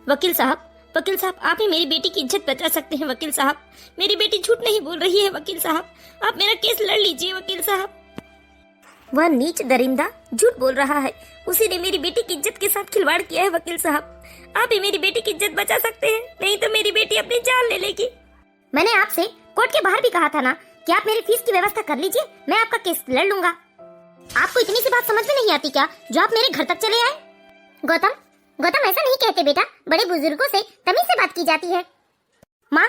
वकील साहब, वकील साहब, आप ही मेरी बेटी की इज्जत बचा सकते हैं। वकील साहब, मेरी बेटी झूठ नहीं बोल रही है। वकील साहब, आप मेरा केस लड़ लीजिए। वकील साहब, वह नीच दरिंदा झूठ बोल रहा है। उसी ने मेरी बेटी की इज्जत के साथ खिलवाड़ किया है। वकील साहब, आप ही मेरी बेटी की इज्जत बचा सकते हैं, नहीं तो मेरी बेटी अपनी जान ले लेगी। मैंने आपसे कोर्ट के बाहर भी कहा था ना कि आप मेरी फीस की व्यवस्था कर लीजिए, मैं आपका केस लड़ लूंगा। आपको इतनी सी बात समझ में नहीं आती क्या, जो आप मेरे घर तक चले आए? गौतम, गौतम ऐसा नहीं कहते बेटा, बड़े बुजुर्गों से तमीज से बात की जाती है। माँ,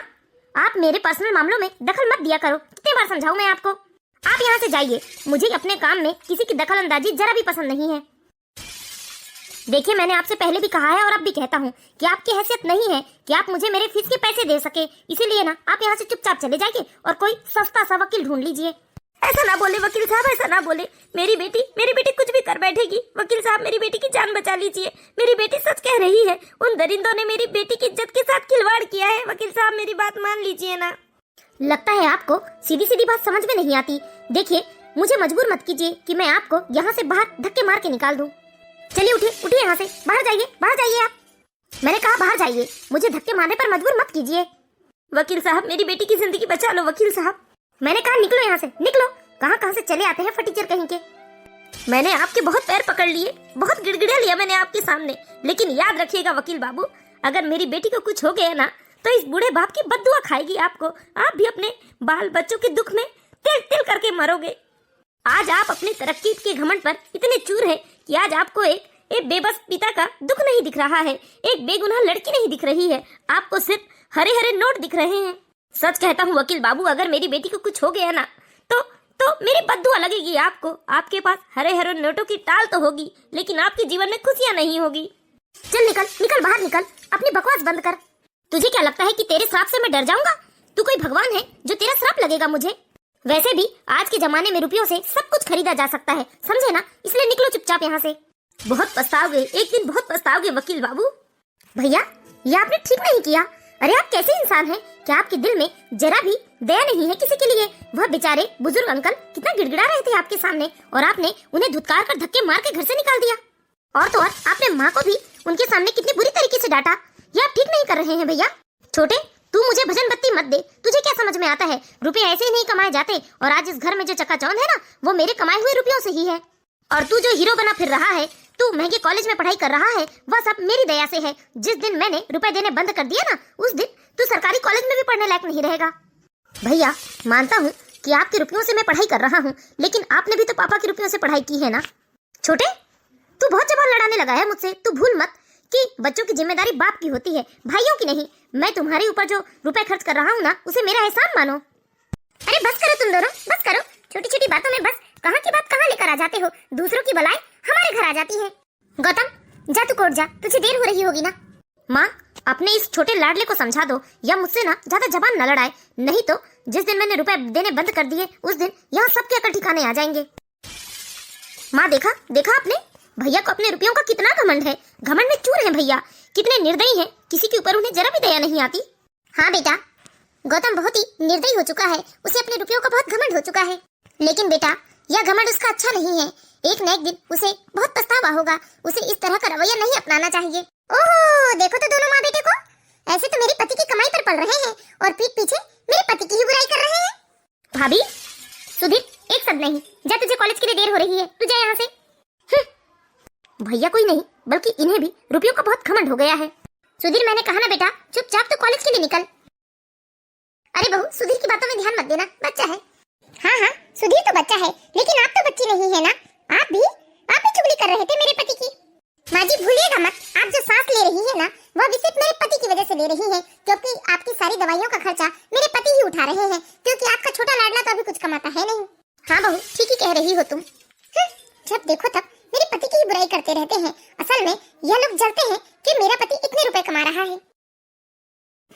आप मेरे पर्सनल मामलों में दखल मत दिया करो। कितने बार समझाऊं मैं आपको? आप यहाँ से जाइए, मुझे अपने काम में किसी की दखल अंदाजी जरा भी पसंद नहीं है। देखिए, मैंने आपसे पहले भी कहा है और अब भी कहता हूँ कि आपकी हैसियत नहीं है कि आप मुझे मेरे फीस के पैसे दे सके, इसीलिए ना आप यहाँ से चुपचाप चले जाइए और कोई सस्ता सा वकील ढूंढ लीजिए। ऐसा ना बोले वकील साहब, ऐसा ना बोले। मेरी बेटी कुछ भी कर बैठेगी। वकील साहब, मेरी बेटी की जान बचा लीजिए। मेरी बेटी सच कह रही है। उन दरिंदों ने मेरी बेटी की इज्जत के साथ खिलवाड़ किया है। वकील साहब, मेरी बात मान लीजिए ना। लगता है आपको सीधी सीधी बात समझ में नहीं आती। देखिए, मुझे मजबूर मत कीजिए कि मैं आपको यहाँ से बाहर धक्के मार के निकाल दूं। चलिए उठिए, उठिए यहाँ से, बाहर जाइए आप। मैंने कहा बाहर जाइए, मुझे धक्के मारने पर मजबूर मत कीजिए। वकील साहब, मेरी बेटी की जिंदगी बचा लो। वकील साहब, मैंने कहा निकलो यहाँ से, निकलो। कहाँ से चले आते हैं फटीचर कहीं के। मैंने आपके बहुत पैर पकड़ लिए, बहुत गिड़गिड़ा लिया मैंने आपके सामने, लेकिन याद रखिएगा वकील बाबू, अगर मेरी बेटी को कुछ हो गया ना तो इस बूढ़े बाप की बद्दुआ खाएगी आपको। आप भी अपने बाल बच्चों के दुख में तिल तिल करके मरोगे। आज आप अपने तरक्की के घमंड पर इतने चूर हैं कि आज आपको एक बेबस पिता का दुख नहीं दिख रहा है, एक बेगुनाह लड़की नहीं दिख रही है, आपको सिर्फ हरे हरे नोट दिख रहे हैं। सच कहता हूँ वकील बाबू, अगर मेरी बेटी को कुछ हो गया ना तो मेरी बद्दुआ लगेगी आपको। आपके पास हरे हरे नोटों की टाल तो होगी, लेकिन आपके जीवन में खुशियाँ नहीं होगी। चल निकल बाहर निकल, अपनी बकवास बंद कर। तुझे क्या लगता है कि तेरे श्राप से मैं डर जाऊंगा? तू कोई भगवान है जो तेरा श्राप लगेगा मुझे? वैसे भी आज के जमाने में रुपयों से सब कुछ खरीदा जा सकता है, समझे ना? इसलिए निकलो चुपचाप यहाँ से। बहुत पछताओगे, एक दिन बहुत पछताओगे वकील बाबू। भैया, ये आपने ठीक नहीं किया। अरे आप कैसे इंसान हैं कि आपके दिल में जरा भी दया नहीं है किसी के लिए? वह बेचारे बुजुर्ग अंकल कितना गिड़गिड़ा रहे थे आपके सामने और आपने उन्हें धुतकार कर धक्के मार के घर से निकाल दिया। और तो और आपने माँ को भी उनके सामने कितनी बुरी तरीके से डांटा। ये आप ठीक नहीं कर रहे हैं भैया। छोटे, तू मुझे भजन बत्ती मत दे। तुझे क्या समझ में आता है? रुपए ऐसे ही नहीं कमाए जाते, और आज इस घर में जो चकाचौंध है ना, वो मेरे कमाए हुए रुपयों से ही है। और तू जो हीरो बना फिर रहा है, तू महंगे कॉलेज में पढ़ाई कर रहा है, वह सब मेरी दया से है। जिस दिन मैंने रुपए देने बंद कर दिया ना, उस दिन तू सरकारी कॉलेज में भी पढ़ने लायक नहीं रहेगा। भैया, मानता हूँ कि आपके रुपयों से मैं पढ़ाई कर रहा हूँ, लेकिन आपने भी तो पापा के रुपयों से पढ़ाई की है ना। छोटे, तू बहुत जबान लड़ाने लगा है मुझसे। तू भूल मत कि बच्चों की जिम्मेदारी बाप की होती है, भाइयों की नहीं। मैं तुम्हारे ऊपर जो रुपए खर्च कर रहा हूँ ना, उसे मेरा एहसान मानो। अरे बस करो तुम दोनों, बस करो। छोटी छोटी बातों में बस कहाँ की बात कहाँ लेकर आ जाते हो। दूसरों की बलाई हमारे घर आ जाती है। गौतम, जा तू कोर्ट जा, तुझे देर हो रही होगी ना। माँ, अपने इस छोटे लाडले को समझा दो, या मुझसे ना ज्यादा जबान न लड़ाए, नहीं तो जिस दिन मैंने रुपए देने बंद कर दिए, उस दिन यहाँ सबके अकल ठिकाने आ जाएंगे। माँ, देखा आपने? भैया को अपने रुपयों का कितना घमंड है। घमंड में चूर है भैया, कितने निर्दयी हैं, किसी के ऊपर उन्हें जरा भी दया नहीं आती। हाँ बेटा, गौतम बहुत ही निर्दयी हो चुका है, उसे अपने रुपयों का बहुत घमंड हो चुका है। लेकिन बेटा, यह घमंड उसका अच्छा नहीं है। एक न एक दिन उसे बहुत पछतावा होगा। उसे इस तरह का रवैया नहीं अपनाना चाहिए। ओह, देखो तो दोनों माँ बेटे को, ऐसे तो मेरी पति की कमाई पर पल रहे हैं और पीठ पीछे मेरे पति की ही बुराई कर रहे हैं। भाभी, सुधीर, एक शब्द नहीं। जा, तुझे कॉलेज के लिए देर हो रही है, तू जा यहाँ से। भैया कोई नहीं, बल्कि इन्हें भी रुपयों का बहुत घमंड हो गया है। सुधीर, मैंने कहा ना बेटा, चुपचाप तो कॉलेज के लिए निकल। अरे बहू, सुधीर की बातों में ध्यान मत देना, बच्चा है। हाँ, सुधीर तो बच्चा है, लेकिन आप तो बच्ची नहीं है ना। आप भी चुगली कर रहे थे मेरे पति की। माँ जी, भूलिएगा मत, आप जो सांस ले रही है ना, वह भी सिर्फ मेरे पति की वजह से ले रही है, क्योंकि आपकी सारी दवाइयों का खर्चा मेरे पति ही उठा रहे हैं, क्योंकि आपका छोटा लाडला तो अभी कुछ कमाता है नहीं। हाँ बहू, ठीक ही कह रही हो तुम। जब देखो तब मेरे पति की ही बुराई करते रहते हैं। असल में यह लोग जलते हैं कि मेरा पति इतने रुपए कमा रहा है।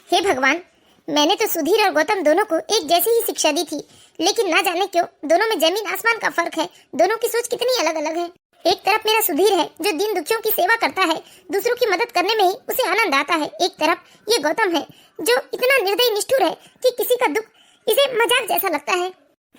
हे भगवान, मैंने तो सुधीर और गौतम दोनों को एक जैसी ही शिक्षा दी थी, लेकिन ना जाने क्यों दोनों में जमीन आसमान का फर्क है। दोनों की सोच कितनी अलग अलग है। एक तरफ मेरा सुधीर है जो दीन दुखियों की सेवा करता है, दूसरों की मदद करने में ही उसे आनंद आता है। एक तरफ ये गौतम है जो इतना निर्दयी निष्ठुर है कि किसी का दुख इसे मजाक जैसा लगता है।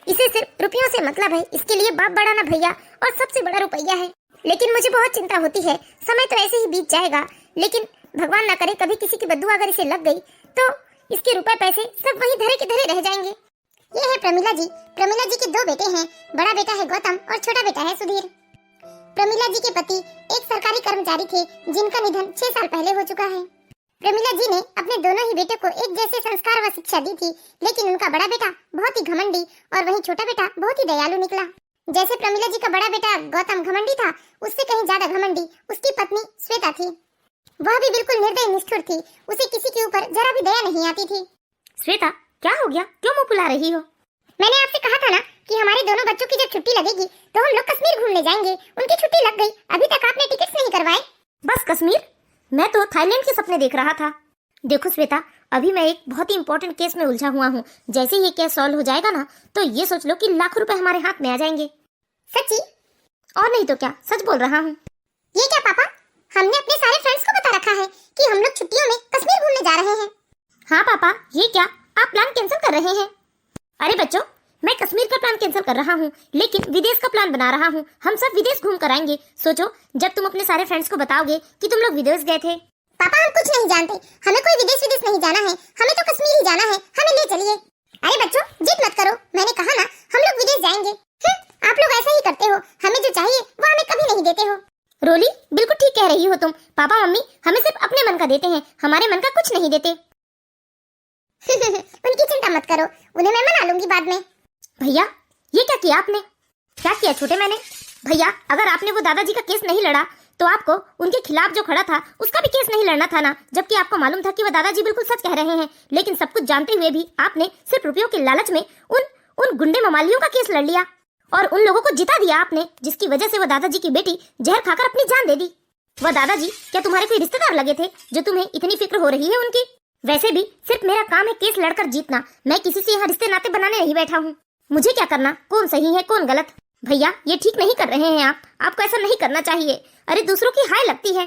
इसे सिर्फ रुपयों से मतलब है, इसके लिए बाप बड़ा ना भैया, और सबसे बड़ा रुपया है। लेकिन मुझे बहुत चिंता होती है। समय तो ऐसे ही बीत जाएगा, लेकिन भगवान ना करे कभी किसी की बद्दुआ अगर इसे लग गई तो इसके रुपए पैसे सब वहीं धरे के धरे रह जाएंगे। ये है प्रमिला जी। प्रमिला जी के 2 बेटे हैं, बड़ा बेटा है गौतम और छोटा बेटा है सुधीर। प्रमिला जी के पति एक सरकारी कर्मचारी थे जिनका निधन 6 साल पहले हो चुका है। प्रमिला जी ने अपने दोनों ही बेटों को एक जैसे संस्कार व शिक्षा दी थी, लेकिन उनका बड़ा बेटा बहुत ही घमंडी और वहीं छोटा बेटा बहुत ही दयालु निकला। जैसे प्रमिला जी का बड़ा बेटा गौतम घमंडी था, उससे कहीं ज्यादा घमंडी उसकी पत्नी श्वेता थी। वह भी बिल्कुल निर्दयी निष्ठुर थी, उसे किसी के ऊपर जरा भी दया नहीं आती थी। श्वेता, क्या हो गया? क्यों मुंह फुला रही हो? मैंने आपसे कहा था ना कि हमारे दोनों बच्चों की जब छुट्टी लगेगी तो हम लोग कश्मीर घूमने जाएंगे। उनकी छुट्टी लग गई, अभी तक आपने टिकट्स नहीं करवाए। बस कश्मीर? मैं तो थाईलैंड के सपने देख रहा था। देखो श्वेता, अभी मैं एक बहुत ही इंपॉर्टेंट केस में उलझा हुआ हूँ। जैसे ये केस सॉल्व हो जाएगा ना, तो ये सोच लो कि लाखों रुपए हमारे हाथ में आ जाएंगे। सच्ची? और नहीं तो क्या, सच बोल रहा हूँ। ये क्या पापा, हमने अपने सारे फ्रेंड्स को बता रखा है कि हम लोग छुट्टियों में कश्मीर घूमने जा रहे हैं। हाँ पापा, ये क्या आप प्लान कैंसिल कर रहे हैं? अरे बच्चों, मैं कश्मीर का प्लान कैंसिल कर रहा हूँ, लेकिन विदेश का प्लान बना रहा हूँ। हम सब विदेश घूम कर आएंगे। सोचो, जब तुम अपने सारे फ्रेंड्स को बताओगे कि तुम लोग विदेश गए थे। पापा, हम कुछ नहीं जानते, हमें कोई विदेश नहीं जाना है, हमें तो कश्मीर ही जाना है, हमें ले चलिए। अरे बच्चों, जिद मत करो, मैंने कहा ना हम लोग विदेश जाएंगे। आप लोग ऐसा ही करते हो, हमें जो चाहिए वो हमें कभी नहीं देते हो। रोली, बिल्कुल ठीक कह रही हो तुम। पापा मम्मी हमें सिर्फ अपने मन का देते हैं, हमारे मन का कुछ नहीं देते। उनकी चिंता मत करो, उन्हें मैं मना लूंगी बाद में। भैया, ये क्या किया आपने? क्या किया छोटे मैंने? भैया, अगर आपने वो दादाजी का केस नहीं लड़ा तो आपको उनके खिलाफ जो खड़ा था उसका भी केस नहीं लड़ना था ना, जबकि आपको मालूम था कि वो दादाजी बिल्कुल सच कह रहे हैं। लेकिन सब कुछ जानते हुए भी आपने सिर्फ रुपयों के लालच में उन गुंडे ममालियों का केस लड़ लिया और उन लोगों को जिता दिया आपने, जिसकी वजह से वो दादाजी की बेटी जहर खाकर अपनी जान दे दी। वह दादाजी क्या तुम्हारे कोई रिश्तेदार लगे थे जो तुम्हें इतनी फिक्र हो रही है उनकी? वैसे भी सिर्फ मेरा काम है केस लड़कर जीतना, मैं किसी से यहाँ रिश्ते नाते बनाने नहीं बैठा हूँ। मुझे क्या करना, कौन सही है कौन गलत? भैया, ये ठीक नहीं कर रहे हैं आप, आपको ऐसा नहीं करना चाहिए। अरे दूसरों की हाय लगती है,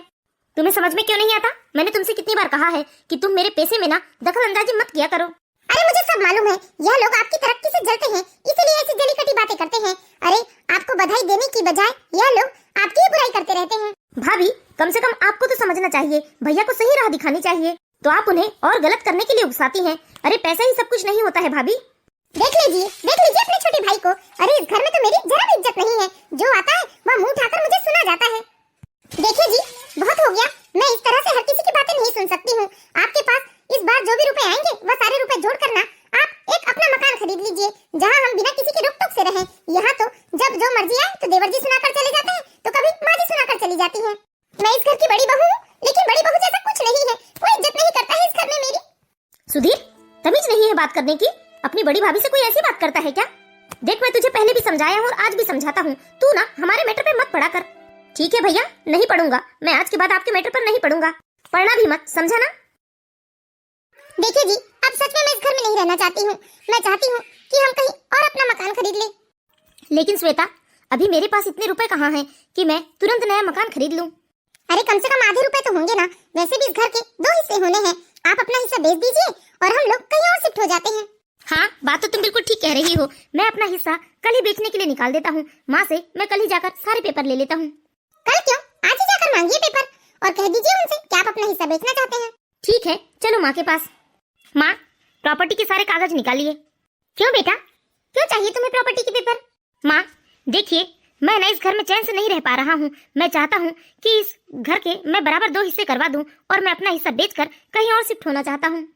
तुम्हें समझ में क्यों नहीं आता? मैंने तुमसे कितनी बार कहा है कि तुम मेरे पैसे में ना दखल अंदाजी मत किया करो। अरे मुझे सब मालूम है, यह लोग आपकी तरक्की से जलते हैं, इसलिए ऐसी जली कटी बातें करते हैं। अरे आपको बधाई देने की बजाय यह लोग आपकी ही बुराई करते रहते हैं। भाभी, कम से कम आपको तो समझना चाहिए, भैया को सही राह दिखानी चाहिए, तो आप उन्हें और गलत करने के लिए उकसाती हैं। अरे पैसा ही सब कुछ नहीं होता है भाभी। देख लीजिए अपने छोटे भाई को। अरे इस घर में तो मेरी जरा भी इज्जत नहीं है, जो आता है वह मुंह उठाकर मुझे सुना जाता है। देखिए जी, बहुत हो गया, मैं इस तरह से हर किसी की बातें नहीं सुन सकती हूँ। आपके पास इस बार जो भी रुपए आएंगे वह सारे रुपए जोड़ कर ना आप एक अपना मकान खरीद लीजिए, जहाँ हम बिना किसी के रोक टोक से रहें। यहाँ तो जब जो मर्जी आए तो देवर जी सुनाकर चले जाते हैं, तो कभी माँ जी सुनाकर चली जाती है। मैं इस घर की बड़ी बहू हूँ, लेकिन बड़ी बहू जैसा कुछ नहीं है, कोई इज्जत नहीं करता है इस घर में मेरी। सुधीर, तमीज नहीं है बात करने की? अपनी बड़ी भाभी से कोई ऐसी बात करता है क्या? देख, मैं तुझे पहले भी समझाया और आज भी समझाता हूँ, तू ना हमारे मैटर पे मत पड़ा कर। ठीक है भैया, नहीं पढ़ूंगा मैं, आज के बाद आपके मैटर पर नहीं पढ़ूंगा, पढ़ना भी मत, समझा ना? देखिए जी, अब सच में मैं इस घर में नहीं रहना चाहती हूँ। मैं चाहती हूँ कि हम कहीं और अपना मकान खरीद लें। लेकिन श्वेता, अभी मेरे पास इतने रुपए कहाँ हैं कि मैं तुरंत नया मकान खरीद लूं? अरे कम से कम आधे रुपए तो होंगे ना। वैसे भी इस घर के 2 हिस्से होने हैं, आप अपना हिस्सा बेच दीजिए और हम लोग कहीं और शिफ्ट हो जाते हैं। हाँ, बात तो तुम बिल्कुल ठीक कह रही हो। मैं अपना हिस्सा कल ही बेचने के लिए निकाल देता हूँ। माँ से मैं कल ही जाकर सारे पेपर ले लेता हूँ। कल क्यों, आज ही जाकर मांगिए पेपर और कह दीजिए उनसे कि आप अपना हिस्सा बेचना चाहते हैं। ठीक है, चलो माँ के पास। माँ, प्रॉपर्टी के सारे कागज निकालिए। क्यों बेटा, क्यों चाहिए तुम्हें प्रॉपर्टी के पेपर? माँ देखिए, मैं ना इस घर में चैन से नहीं रह पा रहा हूँ। मैं चाहता हूँ कि इस घर के मैं बराबर 2 हिस्से करवा दूं और मैं अपना हिस्सा बेचकर कहीं और शिफ्ट होना चाहता हूँ।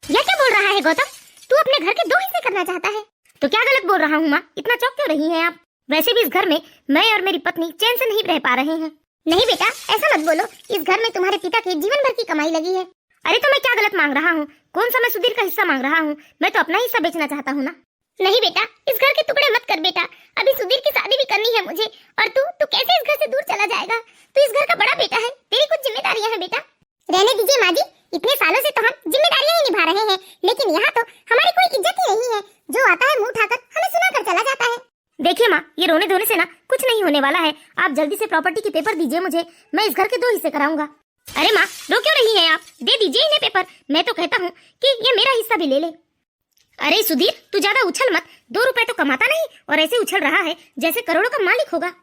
यह क्या बोल रहा है गौतम, तू अपने घर के 2 हिस्से करना चाहता है? तो क्या गलत बोल रहा हूँ माँ? इतना चौंक क्यों रही हैं आप? वैसे भी इस घर में मैं और मेरी पत्नी चैन से नहीं रह पा रहे हैं। नहीं बेटा, ऐसा मत बोलो, इस घर में तुम्हारे पिता की जीवन भर की कमाई लगी है। अरे तो मैं क्या गलत मांग रहा हूँ? कौन सा मैं सुधीर का हिस्सा मांग रहा हूँ? मैं तो अपना हिस्सा बेचना चाहता हूँ ना। नहीं बेटा, इस घर के टुकड़े मत कर बेटा, अभी सुधीर की शादी भी करनी है मुझे, और तू कैसे इस घर से दूर चला जाएगा? तू इस घर का बड़ा बेटा है, तेरी कुछ जिम्मेदारियां हैं बेटा। रहने दीजिए माँ जी, इतने सालों से तो हम जिम्मेदारियां ही निभा रहे हैं, लेकिन यहाँ तो हमारी कोई इज्जत ही नहीं है। जो आता है मुंह उठाकर हमें सुनाकर चला जाता है। देखिए माँ, ये रोने धोने से ना कुछ नहीं होने वाला है। आप जल्दी से प्रॉपर्टी के पेपर दीजिए मुझे, मैं इस घर के 2 हिस्से कराऊंगा। अरे माँ, रो क्यों रही हैं आप? दे दीजिए इन्हें पेपर। मैं तो कहता हूँ कि ये मेरा हिस्सा भी ले ले। अरे सुधीर, तू ज्यादा उछल मत। 2 रुपए तो कमाता नहीं और ऐसे उछल रहा है जैसे करोड़ों का मालिक होगा।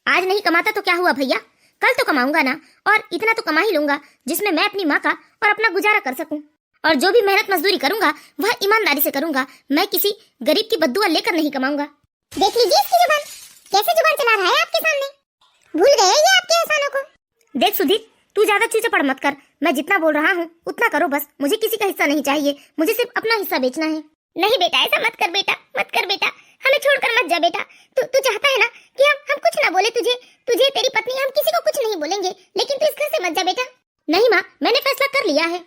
आज नहीं कमाता तो क्या हुआ भैया, कल तो कमाऊंगा ना, और इतना तो कमा ही लूंगा जिसमें मैं अपनी माँ का और अपना गुजारा कर सकूं। और जो भी मेहनत मजदूरी करूंगा वह ईमानदारी से करूंगा। मैं किसी गरीब की बद्दुआ लेकर नहीं कमाऊंगा। देख लीजिए इसकी जुबान, कैसे जुबान चला रहा है आपके सामने। भूल गए ये आपके एहसानों को। देख सुधीर, तू ज्यादा चीचपड़ मत कर। मैं जितना बोल रहा हूँ उतना करो बस। मुझे किसी का हिस्सा नहीं चाहिए, मुझे सिर्फ अपना हिस्सा बेचना है। नहीं बेटा, ऐसा मत कर बेटा, मत कर बेटा, हमें छोड़कर मत जा बेटा। तू चाहता है ना कि हम कुछ ना बोले तुझे, तेरी पत्नी, हम किसी को कुछ नहीं बोलेंगे, लेकिन तू इस घर से मत जा बेटा। नहीं माँ, मैंने फैसला कर लिया है।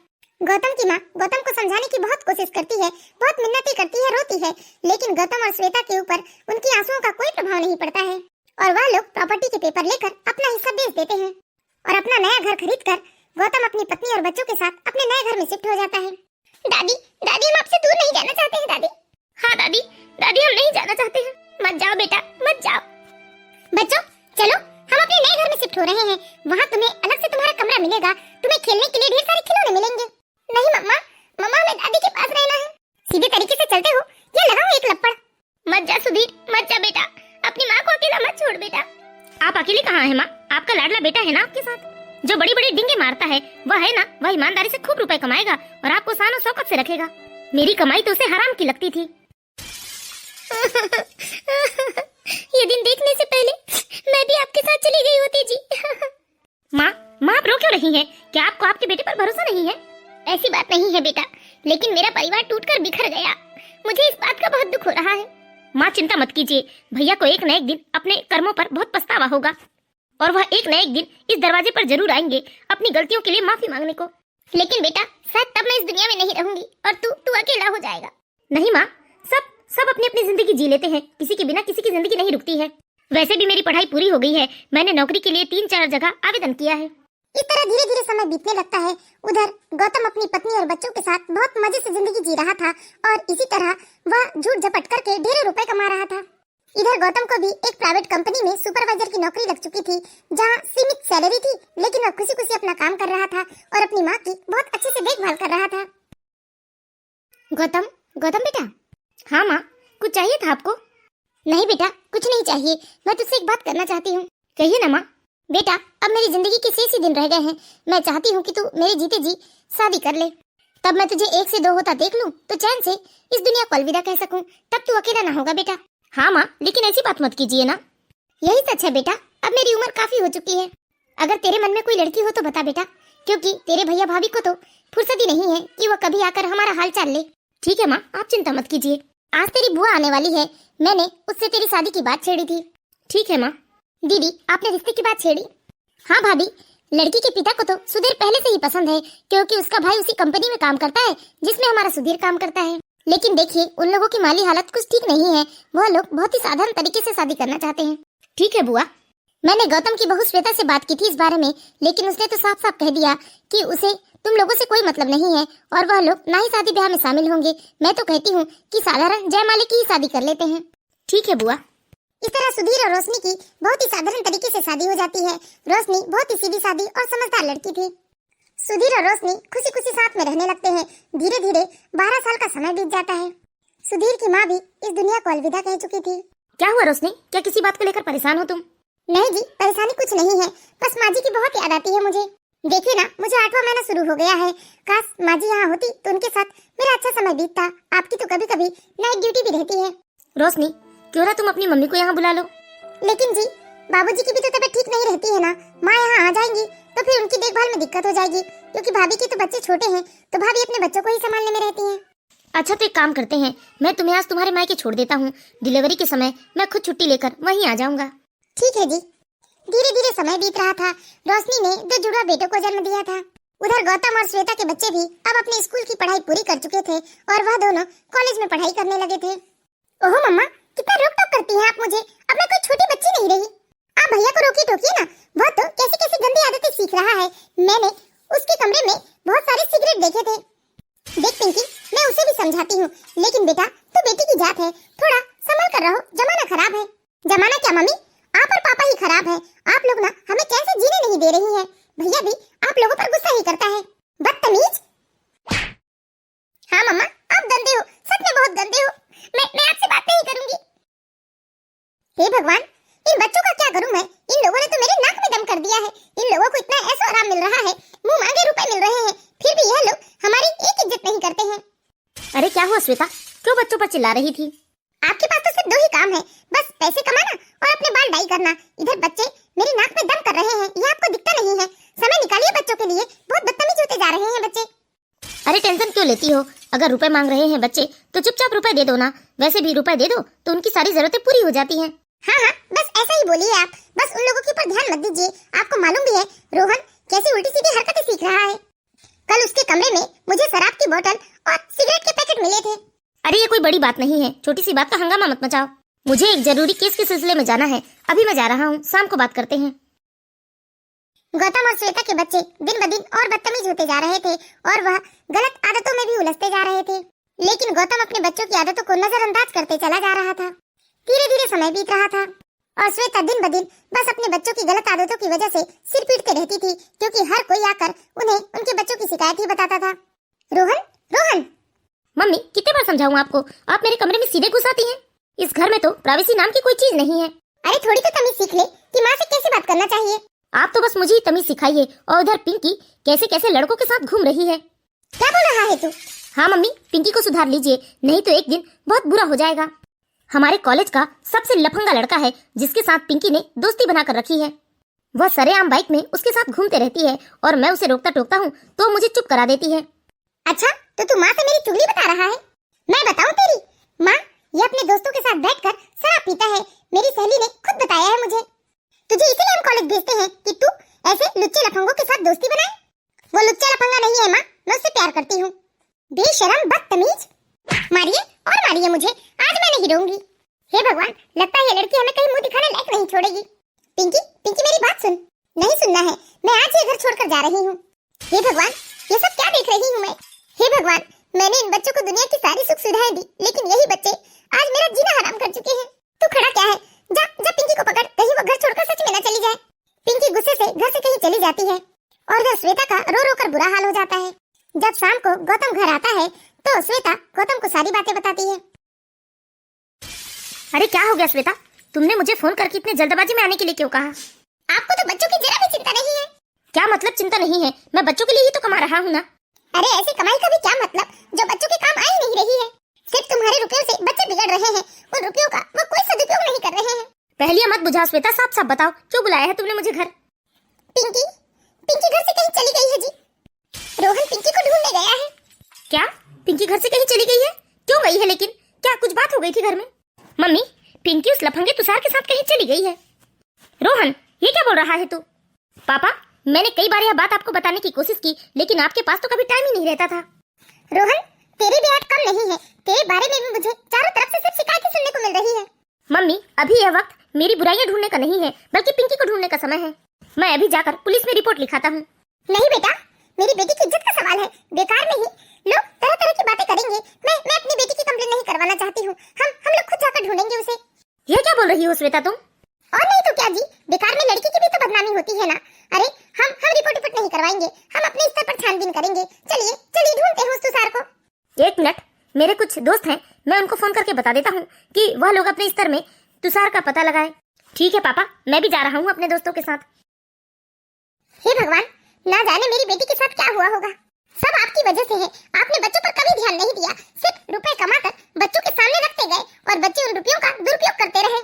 गौतम की माँ गौतम को समझाने की बहुत कोशिश करती है, बहुत मिन्नतें करती है, रोती है, लेकिन गौतम और श्वेता के ऊपर उनकी आंसुओं का कोई प्रभाव नहीं पड़ता है और वह लोग प्रॉपर्टी के पेपर लेकर अपना हिस्सा बेच देते हैं और अपना नया घर खरीदकर गौतम अपनी पत्नी और बच्चों के साथ अपने नए घर में शिफ्ट हो जाता है। दादी, दादी हम आपसे दूर नहीं जाना चाहते हैं दादी। हाँ दादी, दादी हम नहीं जाना चाहते हैं। मत जाओ बेटा, मत जाओ। बच्चों चलो, हम अपने नए घर में शिफ्ट हो रहे हैं। वहाँ तुम्हें अलग से तुम्हारा कमरा मिलेगा, तुम्हें खेलने के लिए ढेर सारे खिलौने मिलेंगे। नहीं मम्मा, मम्मा हमें दादी के पास रहना है। सीधे तरीके से चलते हो या लगाओ एक लपड़। मत जा सुधीर, मत जा बेटा, अपनी माँ को अकेला मत छोड़ बेटा। आप अकेले कहाँ है माँ? आपका लाडला बेटा है ना आपके साथ, जो बड़ी बड़ी डिंगे मारता है वह है ना। वह ईमानदारी से खूब रुपए कमाएगा और आपको शान और शौकत से रखेगा। मेरी कमाई तो उसे हराम की लगती थी। ये दिन देखने से पहले मैं भी आपके साथ चली गई होती जी। माँ, माँ आप रो क्यों रही हैं? क्या आपको आपके बेटे पर भरोसा नहीं है? ऐसी बात नहीं है बेटा, लेकिन मेरा परिवार टूटकर बिखर गया। मुझे इस बात का बहुत दुख हो रहा है। माँ चिंता मत कीजिए, भैया को एक न एक दिन अपने कर्मों पर बहुत पछतावा होगा और वह एक न एक दिन इस दरवाजे पर जरूर आएंगे अपनी गलतियों के लिए माफी मांगने को। लेकिन बेटा, शायद तब मैं इस दुनिया में नहीं रहूंगी और तू अकेला हो जाएगा। नहीं माँ, सब अपनी अपनी जिंदगी जी लेते हैं, किसी के बिना किसी की जिंदगी नहीं रुकती है। वैसे भी मेरी पढ़ाई पूरी हो गई है, मैंने नौकरी के लिए 3-4 जगह आवेदन किया है। इस तरह धीरे धीरे समय बीतने लगता है। उधर गौतम अपनी पत्नी और बच्चों के साथ बहुत मजे से जिंदगी जी रहा था और इसी तरह वह झूठ झपट करके ढेरों रुपए कमा रहा था। इधर गौतम को भी एक प्राइवेट कंपनी में सुपरवाइजर की नौकरी लग चुकी थी, जहाँ सीमित सैलरी थी, लेकिन वह खुशी खुशी अपना काम कर रहा था और अपनी माँ की बहुत अच्छे से देखभाल कर रहा था। गौतम बेटा। हाँ माँ, कुछ चाहिए था आपको? नहीं बेटा, कुछ नहीं चाहिए, मैं तुझसे एक बात करना चाहती हूँ। कहिए ना माँ। बेटा, अब मेरी जिंदगी के शेष ही दिन रह गए हैं। मैं चाहती हूँ कि तू मेरे जीते जी शादी कर ले, तब मैं तुझे 1 से 2 होता देख लूँ तो चैन से इस दुनिया को अलविदा कह सकूँ। तब तू अकेला ना होगा बेटा। हाँ माँ, लेकिन ऐसी बात मत कीजिए ना। यही सच है बेटा, अब मेरी उम्र काफी हो चुकी है। अगर तेरे मन में कोई लड़की हो तो बता बेटा, क्योंकि तेरे भैया भाभी को तो फुर्सत ही नहीं है कि वो कभी आकर हमारा हाल चाल ले। ठीक है माँ, आप चिंता मत कीजिए। आज तेरी बुआ आने वाली है, मैंने उससे तेरी शादी की बात छेड़ी थी। ठीक है माँ। दीदी, आपने रिश्ते की बात छेड़ी? हाँ भाभी, लड़की के पिता को तो सुधीर पहले से ही पसंद है, क्योंकि उसका भाई उसी कंपनी में काम करता है जिसमें हमारा सुधीर काम करता है। लेकिन देखिए, उन लोगों की माली हालत कुछ ठीक नहीं है। वह लोग बहुत ही साधारण तरीके से शादी करना चाहते हैं। ठीक है बुआ। मैंने गौतम की बहू श्वेता से बात की थी इस बारे में, लेकिन उसने तो साफ साफ कह दिया कि उसे तुम लोगों से कोई मतलब नहीं है और वह लोग ना ही शादी ब्याह में शामिल होंगे। मैं तो कहती हूँ कि साधारण जयमाले की ही शादी कर लेते हैं। ठीक है बुआ। इस तरह सुधीर और रोशनी की बहुत ही साधारण तरीके से शादी हो जाती है। रोशनी बहुत ही सीधी सादी और समझदार लड़की थी। सुधीर और रोशनी खुशी खुशी साथ में रहने लगते हैं। धीरे धीरे 12 साल का समय बीत जाता है। सुधीर की माँ भी इस दुनिया को अलविदा कह चुकी थी। क्या हुआ रोशनी, क्या किसी बात को लेकर परेशान हो तुम? नहीं जी, परेशानी कुछ नहीं है, बस माँ जी की बहुत याद आती है मुझे। देखिए ना, मुझे 8वां महीना शुरू हो गया है। काश माँ जी यहाँ होती तो उनके साथ मेरा अच्छा समय बीतता। आपकी तो कभी कभी नाइट ड्यूटी भी रहती है। रोशनी, क्यों ना तुम अपनी मम्मी को यहाँ बुला लो। लेकिन जी, बाबूजी की भी तो तबीयत ठीक नहीं रहती है ना। माँ यहाँ आ जाएंगी तो फिर उनकी देखभाल में दिक्कत हो जाएगी, क्योंकि भाभी के तो बच्चे छोटे हैं, तो भाभी अपने बच्चों को ही संभालने में रहती हैं। अच्छा तो एक काम करते हैं, मैं तुम्हें आज तुम्हारे मायके छोड़ देता हूँ। डिलीवरी के समय मैं खुद छुट्टी लेकर वहीं आ जाऊंगा। ठीक है जी। धीरे धीरे समय बीत रहा था। रोशनी ने 2 जुड़वा बेटों को जन्म दिया था। उधर गौतम और श्वेता के बच्चे भी अब अपने स्कूल की पढ़ाई पूरी कर चुके थे और वह दोनों कॉलेज में पढ़ाई करने लगे थे। ओहो मम्मा, कितना रोक टोक करती हैं आप मुझे, अब मैं कोई छोटी बच्ची नहीं रही। आप भैया को रोकी टोकिए ना, वह तो कैसी कैसी गंदी आदतें सीख रहा है। मैंने उसके कमरे में बहुत सारे सिगरेट देखे थे। देख पिंकी, मैं उसे भी समझाती हूँ, लेकिन बेटा तू बेटी की जात है, थोड़ा संभल कर रहो, जमाना खराब है। जमाना क्या मम्मी, आप और पापा ही खराब है। आप लोग ना हमें चैन से जीने नहीं दे रही हैं। भैया भी आप लोगों पर गुस्सा ही करता है, बदतमीज। हाँ मम्मा, आप गंदे हो, सच में बहुत गंदे हो। मैं आपसे बात नहीं करूंगी। हे भगवान, इन बच्चों का क्या करूं मैं? इन लोगों ने तो मेरे नाक में दम कर दिया है। क्या हुआ श्वेता, क्यों बच्चों पर चिल्ला रही थी? आपके पास तो सिर्फ दो ही काम है, बस पैसे कमाना और अपने बाल डाई करना। इधर बच्चे मेरी नाक में दम कर रहे हैं, ये आपको दिखता नहीं है? समय निकालिए बच्चों के लिए, बहुत बदतमीज होते जा रहे हैं बच्चे। अरे टेंशन क्यों लेती हो, अगर रुपए मांग रहे हैं बच्चे तो चुपचाप रुपए दे दो ना। वैसे भी रुपए दे दो तो उनकी सारी जरूरतें पूरी हो जाती हैं। हाँ हाँ, बस ऐसा ही बोलिए आप, बस उन लोगों के ऊपर ध्यान मत दीजिए। आपको मालूम भी है रोहन कैसे उल्टी सीधी हरकतें सीख रहा है। कल उसके कमरे में मुझे शराब की बोतल और सिगरेट के पैकेट मिले थे। अरे ये कोई बड़ी बात नहीं है, छोटी सी बात का हंगामा मत मचाओ। मुझे एक जरूरी केस के सिलसिले में जाना है, अभी मैं जा रहा हूँ, शाम को बात करते हैं। गौतम और श्वेता के बच्चे दिन ब दिन और बदतमीज होते जा रहे थे और वह गलत आदतों में भी उलझते जा रहे थे। लेकिन गौतम अपने बच्चों की आदतों को नजरअंदाज करते चला जा रहा था। धीरे धीरे समय बीत रहा था और श्वेता दिन ब दिन बस अपने बच्चों की गलत आदतों की वजह से सिर पीटते रहती थी, क्योंकि हर कोई आकर उन्हें उनके बच्चों की शिकायत ही बताता था। रोहन रोहन, मम्मी कितने बार समझाऊं आपको, आप मेरे कमरे में सीधे घुस आती हैं। इस घर में तो प्राइवेसी नाम की कोई चीज नहीं है। अरे थोड़ी तो तमीज सीख ले कि माँ से कैसे बात करना चाहिए। आप तो बस मुझे ही तमीज सिखाइए। और उधर पिंकी कैसे कैसे लड़कों के साथ घूम रही है। क्या बोल रहा है तू? हाँ मम्मी, पिंकी को सुधार लीजिए, नहीं तो एक दिन बहुत बुरा हो जाएगा। हमारे कॉलेज का सबसे लफंगा लड़का है जिसके साथ पिंकी ने दोस्ती बनाकर रखी है। वह सरेआम बाइक में उसके साथ घूमते रहती है और मैं उसे रोकता टोकता हूँ तो मुझे चुप करा देती है। अच्छा, तो तू माँ से मेरी चुगली बता रहा है? मैं बताऊं तेरी माँ, ये अपने दोस्तों के साथ बैठकर शराब पीता है। मेरी सहेली ने खुद बताया है मुझे। तुझे इसीलिए हम कॉलेज भेजते हैं कि तू ऐसे लुच्चे लफंगों के साथ दोस्ती बनाए। वो लुच्चा लफंगा नहीं है माँ, मैं उससे प्यार करती हूँ। बेशरम बदतमीज, मारिए और मारिए मुझे, आज मैं नहीं रहूंगी। हे भगवान, लगता है ये लड़की हमें कहीं मुंह दिखाने लायक नहीं छोड़ेगी। पिंकी पिंकी मेरी बात सुन। नहीं सुनना है, मैं आज ये घर छोड़कर जा रही हूँ। हे भगवान, ये सब क्या देख रही हूँ मैं? हे भगवान, मैंने इन बच्चों को दुनिया की सारी सुख सुविधाएं दी, लेकिन यही बच्चे आज मेरा जीना हराम कर चुके हैं। तू खड़ा क्या है? जा जा पिंकी को पकड़, कहीं वो घर छोड़कर सच में न चली जाए। पिंकी गुस्से से घर से कहीं चली जाती है और इधर श्वेता का रो रो कर बुरा हाल हो जाता है। जब शाम को गौतम घर आता है तो श्वेता गौतम को सारी बातें बताती है। अरे क्या हो गया श्वेता, तुमने मुझे फोन करके इतने जल्दबाजी में आने के लिए क्यों कहा? आपको तो बच्चों की जरा भी चिंता नहीं है। क्या मतलब चिंता नहीं है? मैं बच्चों के लिए ही तो कमा रहा हूँ ना। अरे ऐसे कमाई का भी क्या मतलब जो बच्चों के काम आ ही नहीं रही है। सिर्फ तुम्हारे रुपयों से बच्चे बिगड़ रहे हैं, उन रुपयों का वो कोई सदुपयोग नहीं कर रहे हैं। पहले मत बुझाओ श्वेता, साफ साफ बताओ क्यों बुलाया है तुमने मुझे घर? पिंकी पिंकी घर से कहीं चली गई है जी। रोहन पिंकी को ढूंढने गया है। क्या पिंकी घर से कहीं चली गई है? क्यों गई है लेकिन? क्या कुछ बात हो गई थी घर में? मम्मी, पिंकी उस लफंगे तुषार के साथ कहीं चली गई है। रोहन, ये क्या बोल रहा है तू? पापा, मैंने कई बार यह बात आपको बताने की कोशिश की, लेकिन आपके पास तो कभी टाइम ही नहीं रहता था। रोहन, तेरी भी आंख कम नहीं है, तेरे बारे में भी मुझे चारों तरफ से सिर्फ शिकायतें सुनने को मिल रही है। मम्मी, अभी यह वक्त मेरी बुराइयां ढूंढने का नहीं है, बल्कि पिंकी को ढूंढने का समय है। मैं अभी जाकर पुलिस में रिपोर्ट लिखाता हूँ। नहीं बेटा, मेरी बेटी की इज्जत का सवाल है, बेकार में ही लोग तरह तरह की बातें करेंगे। मैं अपनी बेटी की कंप्लेंट नहीं करवाना चाहती हूँ। हम लोग खुद जाकर ढूंढेंगे उसे। यह क्या बोल रही हो श्वेता तुम? और नहीं तो क्या जी, बेकार में लड़की की भी तो बदनामी होती है ना। अरे हम रिपोर्ट नहीं करवाएंगे, हम अपने स्तर पर छानबीन करेंगे। चलिए चलिए ढूंढते हैं उस तुषार को। एक मिनट, मेरे कुछ दोस्त हैं, मैं उनको फोन करके बता देता हूँ कि वह लोग अपने स्तर में तुषार का पता लगाए। ठीक है पापा, मैं भी जा रहा हूँ अपने दोस्तों के साथ। हे भगवान, ना जाने मेरी बेटी के साथ क्या हुआ होगा। सब आपकी वजह से है। आपने बच्चों पर कभी ध्यान नहीं दिया, सिर्फ रुपए कमाकर बच्चों के सामने रखते गए और बच्चे उन रुपयों का दुरुपयोग करते रहे।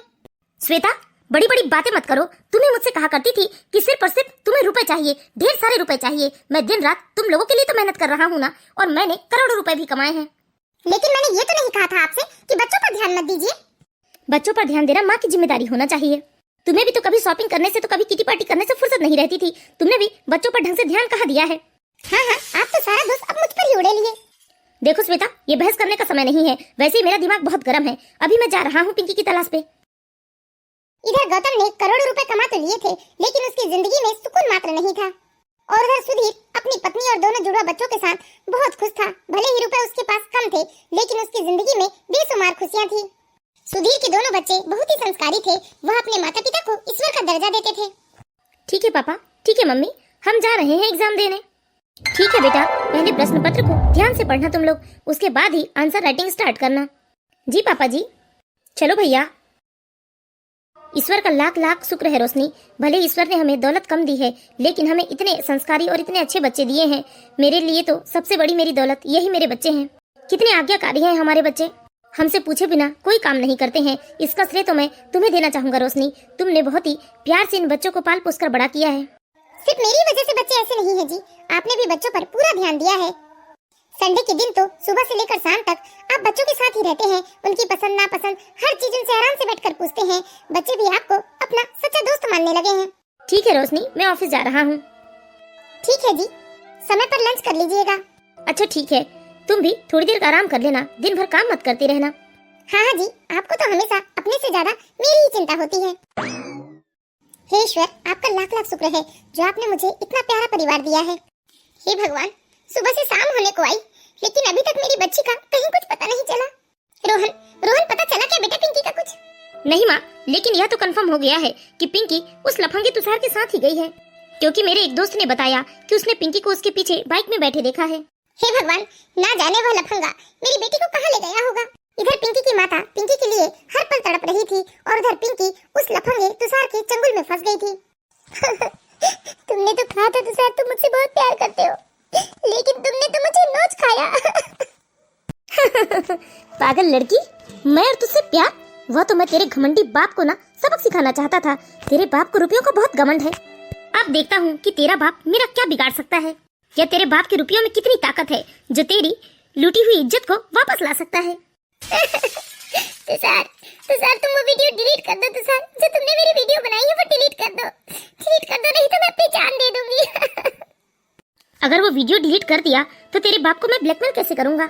श्वेता, बड़ी बड़ी बातें मत करो। तुम्हें मुझसे कहा करती थी कि सिर्फ और सिर्फ तुम्हें रुपए चाहिए, ढेर सारे रुपए चाहिए। मैं दिन रात तुम लोगों के लिए तो मेहनत कर रहा हूँ ना, और मैंने करोड़ों रुपए भी कमाए हैं। लेकिन मैंने ये तो नहीं कहा था आपसे कि बच्चों पर ध्यान मत दीजिए। बच्चों पर ध्यान देना माँ की जिम्मेदारी होना चाहिए। तुम्हें भी तो कभी शॉपिंग करने से तो कभी किटी पार्टी करने से फुर्सत नहीं रहती थी। तुमने भी बच्चों पर ढंग से ध्यान कहाँ दिया है? हाँ, आप तो सारा दोष अब मुझ पर ही उड़े लिए। देखो श्वेता, ये बहस करने का समय नहीं है। वैसे ही मेरा दिमाग बहुत गर्म है। अभी मैं जा रहा हूँ पिंकी की तलाश पे। इधर गौतम ने करोड़ों रुपए कमा तो लिए थे, लेकिन उसकी जिंदगी में सुकून मात्र नहीं था। और उधर सुधीर अपनी पत्नी और दोनों जुड़वा बच्चों के साथ बहुत खुश था। भले ही रुपए उसके पास कम थे, लेकिन उसकी जिंदगी में बेशुमार खुशियाँ थी। सुधीर के दोनों बच्चे बहुत ही संस्कारी थे। वह अपने माता पिता को ईश्वर का दर्जा देते थे। ठीक है पापा, ठीक है मम्मी, हम जा रहे हैं एग्जाम देने। ठीक है बेटा, पहले प्रश्न पत्र को ध्यान से पढ़ना तुम लोग, उसके बाद ही आंसर राइटिंग स्टार्ट करना। जी पापा जी। चलो भैया। ईश्वर का लाख लाख शुक्र है रोशनी। भले ईश्वर ने हमें दौलत कम दी है, लेकिन हमें इतने संस्कारी और इतने अच्छे बच्चे दिए हैं। मेरे लिए तो सबसे बड़ी मेरी दौलत यही मेरे बच्चे हैं। कितने आज्ञाकारी हैं हमारे बच्चे, हमसे पूछे बिना कोई काम नहीं करते हैं। इसका श्रेय तो मैं तुम्हें देना चाहूंगा रोशनी। तुमने बहुत ही प्यार से इन बच्चों को पाल पोस कर बड़ा किया है। सिर्फ मेरी वजह से बच्चे ऐसे नहीं है जी, आपने भी बच्चों पर पूरा ध्यान दिया है। संडे के दिन तो सुबह से लेकर शाम तक आप बच्चों के साथ ही रहते हैं, उनकी पसंद नापसंद हर चीज उनसे आराम से बैठकर पूछते हैं। बच्चे भी आपको अपना सच्चा दोस्त मानने लगे हैं। ठीक है रोशनी, मैं ऑफिस जा रहा हूँ। ठीक है जी, समय पर लंच कर लीजिएगा। अच्छा ठीक है, तुम भी थोड़ी देर का आराम कर लेना, दिन भर काम मत करती रहना। हाँ हाँ जी, आपको तो हमेशा अपने से ज्यादा मेरी ही चिंता होती है। हे ईश्वर, आपका लाख लाख शुक्र है जो आपने मुझे इतना प्यारा परिवार दिया है। हे भगवान, सुबह से शाम होने को आई लेकिन अभी तक मेरी बच्ची का कहीं कुछ पता नहीं चला। रोहन, रोहन पता चला क्या बेटा पिंकी का कुछ? नहीं माँ, लेकिन यह तो कंफर्म हो गया है कि पिंकी उस लफंगे तुषार के साथ ही गई है, क्योंकि मेरे एक दोस्त ने बताया कि उसने पिंकी को उसके पीछे बाइक में बैठे देखा है। हे भगवान, ना जाने वह लफंगा मेरी बेटी को कहाँ ले गया होगा। इधर पिंकी की माता पिंकी के लिए हर पल तड़प रही थी और उधर पिंकी उस लफंगे तुषार के चंगुल में फंस गई थी। तुमने तो कहा था तुषार तुम मुझसे बहुत प्यार करते हो, लेकिन तुमने तो मुझे नोच खाया। पागल लड़की, मैं और तुझसे प्यार? वह तो मैं तेरे घमंडी बाप को ना सबक सिखाना चाहता था। तेरे बाप को रुपयों का बहुत घमंड है। अब देखता हूँ कि तेरा बाप मेरा क्या बिगाड़ सकता है, या तेरे बाप के रुपयों में कितनी ताकत है जो तेरी लूटी हुई इज्जत को वापस ला सकता है। तुषार, तुषार तुम वो वीडियो डिलीट कर दो। तुषार, जो तुमने मेरी वीडियो बनाई है वो डिलीट कर दो, डिलीट कर दो, नहीं तो मैं अपनी जान दे दूंगी। अगर वो वीडियो डिलीट कर दिया तो तेरे बाप को मैं ब्लैकमेल कैसे करूँगा?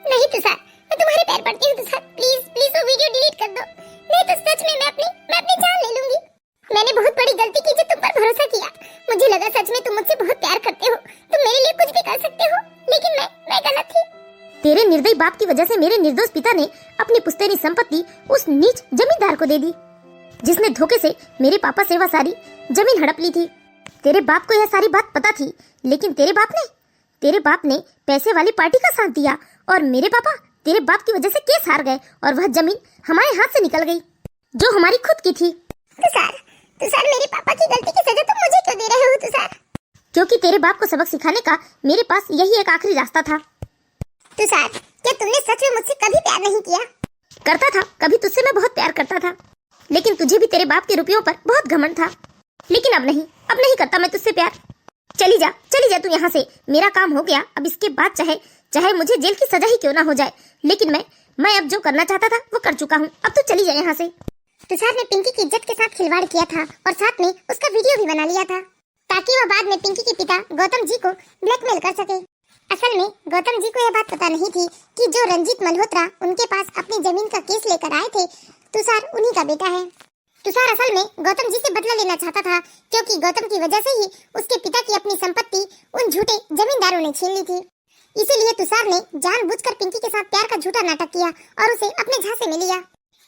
नहीं तुषार, मैं तुम्हारे पैर पड़ती हूँ तुषार, प्लीज प्लीज वो वीडियो डिलीट कर दो, नहीं तो सच में मैं अपनी जान ले लूंगी। मैंने बहुत बड़ी गलती की जो तुम पर भरोसा किया। मुझे लगा सच में तुम मुझसे बहुत प्यार करते हो, तुम मेरे लिए कुछ भी कर सकते हो, लेकिन मैं गलत थी। तेरे निर्दयी बाप की वजह से मेरे निर्दोष पिता ने अपनी पुश्तैनी संपत्ति उस नीच जमींदार को दे दी, जिसने धोखे से मेरे पापा से वह सारी जमीन हड़प ली थी। तेरे बाप को यह सारी बात पता थी, लेकिन तेरे बाप ने पैसे वाली पार्टी का साथ दिया और मेरे पापा तेरे बाप की वजह से केस हार गए और वह जमीन हमारे हाथ से निकल गई जो हमारी खुद की थी। तुषार मेरे पापा की गलती की सजा तुम मुझे क्यों दे रहे हो तुषार? क्योंकि तेरे बाप को सबक सिखाने का मेरे पास यही एक आखिरी रास्ता था। तुषार, क्या तुमने सच में मुझसे कभी प्यार नहीं किया? करता था, कभी तुझसे मैं बहुत प्यार करता था, लेकिन तुझे भी तेरे बाप के रुपयों पर बहुत घमंड था। लेकिन अब नहीं करता मैं तुझसे प्यार। चली जा तू यहाँ से, मेरा काम हो गया। अब इसके बाद चाहे मुझे जेल की सजा ही क्यों ना हो जाए, लेकिन मैं अब जो करना चाहता था वो कर चुका हूँ। अब तू चली जा यहाँ से। तुषार ने पिंकी की इज्जत के साथ खिलवाड़ किया था और साथ में उसका वीडियो भी बना लिया था ताकि वह बाद में पिंकी के पिता गौतम जी को ब्लैकमेल कर सके। असल में गौतम जी को यह बात पता नहीं थी कि जो रंजीत मल्होत्रा उनके पास अपनी जमीन का केस लेकर आए थे, तुषार उन्हीं का बेटा है। तुषार असल में गौतम जी से बदला लेना चाहता था, क्योंकि गौतम की वजह से ही उसके पिता की अपनी संपत्ति उन झूठे जमींदारों ने छीन ली थी। इसीलिए तुषार ने जानबूझकर पिंकी के साथ प्यार का झूठा नाटक किया और उसे अपने झांसे में लिया।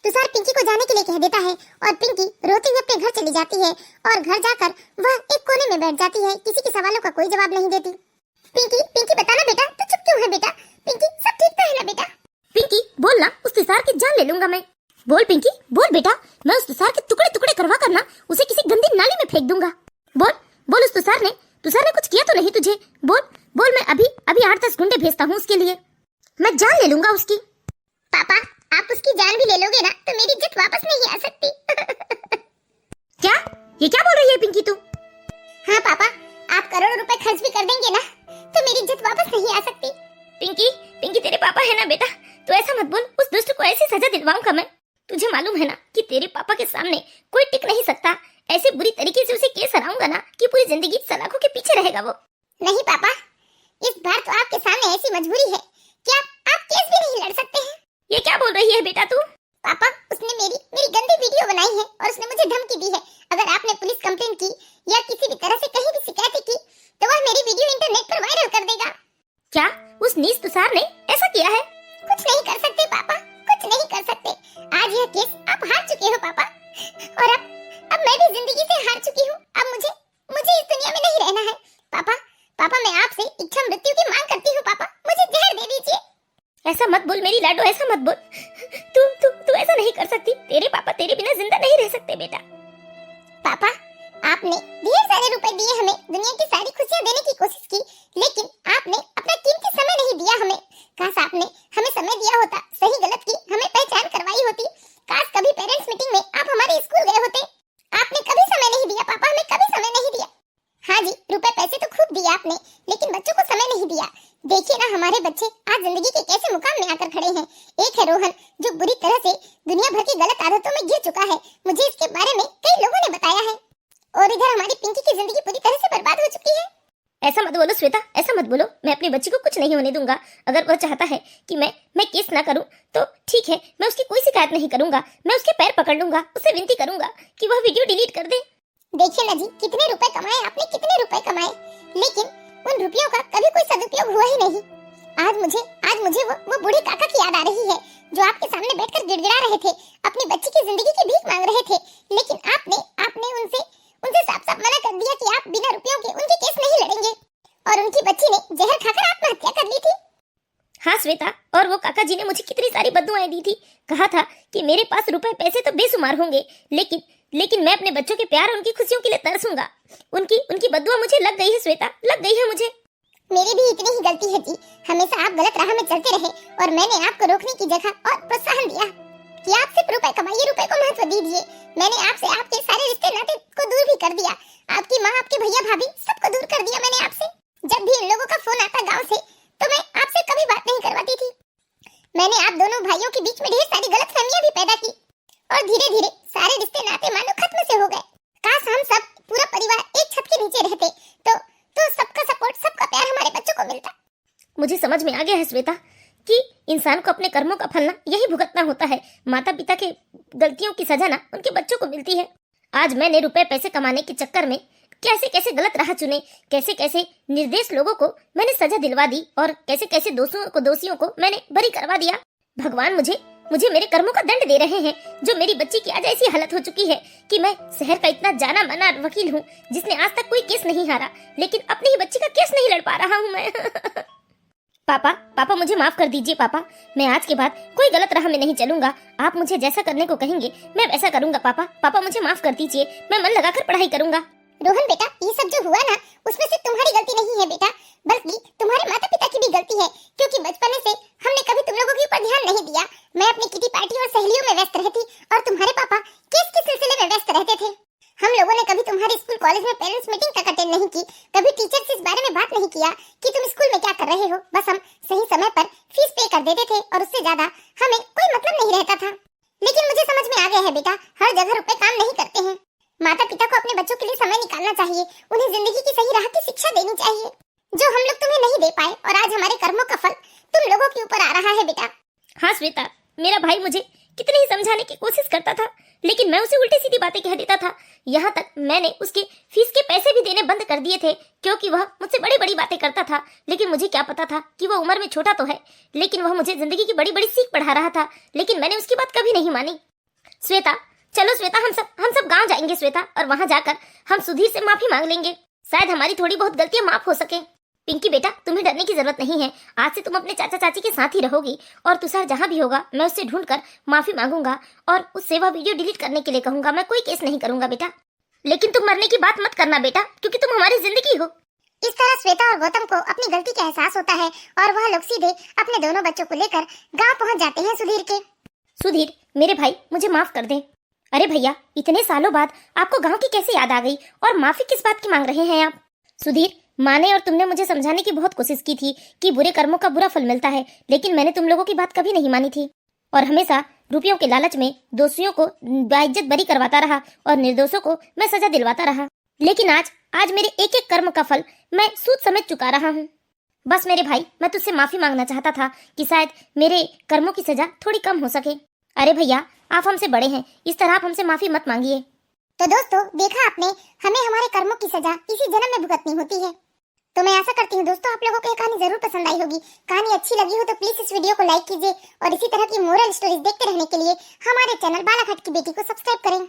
तुषार पिंकी को जाने के लिए कह देता है और पिंकी रोती हुई अपने घर चली जाती है और घर जाकर वह एक कोने में बैठ जाती है, किसी के सवालों का कोई जवाब नहीं देती। पिंकी बताना बेटा, तू चुप क्यों है बेटा? पिंकी, सब ठीक तो है ना बेटा? पिंकी बोल ना, उस तुषार की जान ले लूंगा मैं। बोल पिंकी, बोल बेटा, मैं उस तुषार के टुकड़े टुकड़े करवा कर ना उसे किसी गंदी नाली में फेंक दूंगा। बोल उस तुषार ने कुछ किया तो नहीं तुझे? बोल मैं अभी 8-10 गुंडे भेजता हूँ उसके लिए, मैं जान ले लूंगा उसकी। पापा, आप उसकी जान भी ले लोगे ना तो मेरी इज्जत वापस नहीं आ सकती। ये क्या बोल रही है पिंकी तू? हाँ पापा, आप करोड़ों रुपए खर्च भी कर देंगे ना तो मेरी इज्जत वापस नहीं आ सकती। पिंकी तेरे पापा है ना बेटा, तो ऐसा मत बोल। उस दुष्ट को ऐसी सजा दिलवाऊंगा मैं। तुझे मालूम है ना कि तेरे पापा के सामने कोई टिक नहीं सकता। ऐसे बुरी तरीके से उसे केस हराऊंगा ना कि पूरी जिंदगी सलाखों के पीछे रहेगा वो। नहीं पापा, इस बार तो आपके सामने ऐसी मजबूरी है कि आप केस भी नहीं लड़ सकते हैं। ये क्या बोल रही है बेटा तू? पापा, उसने मेरी गंदी वीडियो बनाई है और उसने मुझे धमकी दी है, अगर आपने पुलिस कंप्लेंट की या किसी भी तरह से कहीं भी शिकायत की तो वह मेरी वीडियो इंटरनेट पर वायरल कर देगा। क्या उस नीच तुषार ने ऐसा किया है? कुछ नहीं कर सकते पापा, कुछ नहीं कर सकते। आज यह केस आप हार चुके हो पापा, और अब मैं भी जिंदगी से हार चुकी हूँ। अब मुझे इस दुनिया में नहीं रहना है। पापा मैं आपसे इच्छा मृत्यु की मांग करती हूँ। पापा, मुझे जहर दे दीजिए। ऐसा मत बोल मेरी लाडो, ऐसा मत बोल। तू ऐसा नहीं कर सकती। तेरे पापा तेरे बिना जिंदा नहीं रह सकते बेटा। पापा, आपने ढेर सारे रुपए दिए हमें, दुनिया की सारी खुशियां देने की कोशिश की, लेकिन आपने अपना कीमती समय नहीं दिया हमें। काश आपने हमें देखिए ना हमारे बच्चे आज जिंदगी के कैसे मुकाम में आकर खड़े हैं। एक है रोहन जो बुरी तरह से दुनिया भर की गलत आदतों में गिर चुका है, मुझे इसके बारे में कई लोगों ने बताया है। और इधर हमारी पिंकी की जिंदगी पूरी तरह से बर्बाद हो चुकी है। ऐसा मत बोलो श्वेता, ऐसा मत बोलो। मैं अपनी बच्ची को कुछ नहीं होने दूंगा। अगर वह चाहता है कि मैं केस ना करूं तो ठीक है, मैं उसकी कोई शिकायत नहीं करूंगा। मैं उसके पैर पकड़ लूंगा, उससे विनती करूंगा कि वह वीडियो डिलीट कर दे। देखिए ना जी, कितने रुपए कमाए आपने, कितने रुपए कमाए, लेकिन उन रुपयों का कभी कोई सदुपयोग हुआ ही नहीं। आज मुझे वो बूढ़े काका की याद आ रही है जो आपके सामने बैठकर गिड़गिड़ा रहे थे, अपनी बच्ची की जिंदगी की भीख मांग रहे थे, लेकिन आपने उनसे साफ-साफ मना कर दिया कि आप बिना रुपयों के उनके केस नहीं लड़ेंगे। और उनकी बच्ची ने जहर खाकर आत्महत्या कर ली थी। हाँ श्वेता, और वो काका जी ने मुझे कितनी सारी बद्दुआएं दी थी। कहा था कि मेरे पास रुपए पैसे तो बेशुमार होंगे, लेकिन मैं अपने बच्चों के प्यार और उनकी खुशियों के लिए तरसूंगा। उनकी बद्दुआ मुझे लग गई है श्वेता, लग गई है मुझे। मेरी भी इतनी ही गलती है जी, हमेशा आप गलत राह में चलते रहे और मैंने आपको रोकने की जगह और प्रोत्साहन दिया कि आप सिर्फ रुपए कमाइए, रुपए को महत्व दीजिए। मैंने आपसे आपके सारे रिश्ते नाते को दूर भी कर दिया, आपकी माँ, आपके भैया भाभी सबको दूर कर दिया मैंने आपसे। जब भी इन लोगों का फोन आता गांव से तो मैं आपसे कभी बात नहीं करवाती थी। मैंने आप दोनों भाइयों के बीच में ढेर सारी गलतफहमियां भी पैदा की और धीरे धीरे सारे रिश्ते नाते मानो खत्म से हो गए। काश हम सब पूरा परिवार एक छत के नीचे रहते तो सबका सपोर्ट, सबका प्यार हमारे बच्चों को मिलता। मुझे समझ में आ गया है श्वेता कि इंसान को अपने कर्मों का फल ना यही भुगतना होता है। माता पिता के गलतियों की सजा ना उनके बच्चों को मिलती है। आज मैंने रुपए पैसे कमाने के चक्कर में कैसे कैसे गलत राह चुने, कैसे कैसे निर्दोष लोगों को मैंने सजा दिलवा दी और कैसे कैसे दोषियों को मैंने बरी करवा दिया। भगवान मुझे मेरे कर्मों का दंड दे रहे हैं जो मेरी बच्ची की आज ऐसी हालत हो चुकी है कि मैं शहर का इतना जाना माना वकील हूँ जिसने आज तक कोई केस नहीं हारा, लेकिन अपनी ही बच्ची का केस नहीं लड़ पा रहा हूँ मैं। पापा मुझे माफ कर दीजिए पापा, मैं आज के बाद कोई गलत राह में नहीं चलूंगा। आप मुझे जैसा करने को कहेंगे मैं वैसा करूंगा। पापा मुझे माफ कर दीजिए, मैं मन लगाकर पढ़ाई करूंगा। रोहन बेटा, ये सब जो हुआ ना उसमें से तुम्हारी गलती नहीं है बेटा, बल्कि तुम्हारे माता पिता की भी गलती है, क्योंकि बचपन से हमने कभी तुम लोगों के ऊपर ध्यान नहीं दिया। मैं अपनी किटी पार्टी और सहेलियों में व्यस्त रहती और तुम्हारे पापा केस के सिलसिले में व्यस्त रहते थे। हम लोगों ने कभी तुम्हारे स्कूल कॉलेज में पेरेंट्स मीटिंग तक अटेंड नहीं की, कभी टीचर से इस बारे में बात नहीं किया कि तुम स्कूल में क्या कर रहे हो। बस हम सही समय पर फीस पे कर देते थे और उससे ज्यादा हमें कोई मतलब नहीं रहता था। लेकिन मुझे समझ में आ गया है बेटा, हर जगह रुपए काम नहीं करते हैं। माता पिता को अपने बच्चों के लिए समय निकालना चाहिए, उन्हें जिंदगी की सही राह की शिक्षा देनी चाहिए जो हम लोग तुम्हें नहीं दे पाए, और आज हमारे कर्मों का फल तुम लोगों के ऊपर आ रहा है बेटा। हाँ श्वेता, मेरा भाई मुझे कितनी ही समझाने की कोशिश करता था, लेकिन मैं उसे उल्टी सीधी बातें कह देता था। यहाँ तक मैंने उसके फीस के पैसे भी देने बंद कर दिए थे क्योंकि वह मुझसे बड़ी बड़ी बातें करता था। लेकिन मुझे क्या पता था कि वह उम्र में छोटा तो है, लेकिन वह मुझे जिंदगी की बड़ी बड़ी सीख पढ़ा रहा था। लेकिन मैंने उसकी बात कभी नहीं मानी। श्वेता, चलो श्वेता, हम सब गांव जाएंगे श्वेता, और वहां जाकर हम सुधीर से माफी मांग लेंगे। शायद हमारी थोड़ी बहुत गलतियां माफ हो सके। पिंकी बेटा, तुम्हें डरने की जरूरत नहीं है। आज से तुम अपने चाचा चाची के साथ ही रहोगी और तुषार जहाँ भी होगा मैं उससे ढूंढकर माफी मांगूंगा और उससे वह वीडियो डिलीट करने के लिए कहूंगा। मैं कोई केस नहीं करूंगा बेटा, लेकिन तुम मरने की बात मत करना बेटा, क्योंकि तुम हमारी जिंदगी हो। इस तरह श्वेता और गौतम को अपनी गलती का एहसास होता है और वह लोग सीधे अपने दोनों बच्चों को लेकर गांव पहुंच जाते हैं सुधीर के। सुधीर मेरे भाई, मुझे माफ कर दे। अरे भैया, इतने सालों बाद आपको गांव की कैसे याद आ गई और माफी किस बात की मांग रहे हैं आप? सुधीर, माँ ने और तुमने मुझे समझाने की बहुत कोशिश की थी कि बुरे कर्मों का बुरा फल मिलता है, लेकिन मैंने तुम लोगों की बात कभी नहीं मानी थी और हमेशा रुपयों के लालच में दोषियों को बाइज्जत बरी करवाता रहा और निर्दोषों को मैं सजा दिलवाता रहा। लेकिन आज मेरे एक एक कर्म का फल मैं सूद समेत चुका रहा हूँ। बस मेरे भाई, मैं तुझसे माफी मांगना चाहता था कि शायद मेरे कर्मों की सजा थोड़ी कम हो सके। अरे भैया, आप हमसे बड़े हैं, इस तरह आप हमसे माफी मत मांगिए। तो दोस्तों, देखा आपने, हमें हमारे कर्मों की सजा इसी जन्म में भुगतनी होती है। तो मैं आशा करती हूँ दोस्तों आप लोगों को ये कहानी जरूर पसंद आई होगी। कहानी अच्छी लगी हो तो प्लीज इस वीडियो को लाइक कीजिए और इसी तरह की मोरल स्टोरीज देखते रहने के लिए हमारे चैनल बालाघाट की बेटी को सब्सक्राइब करें।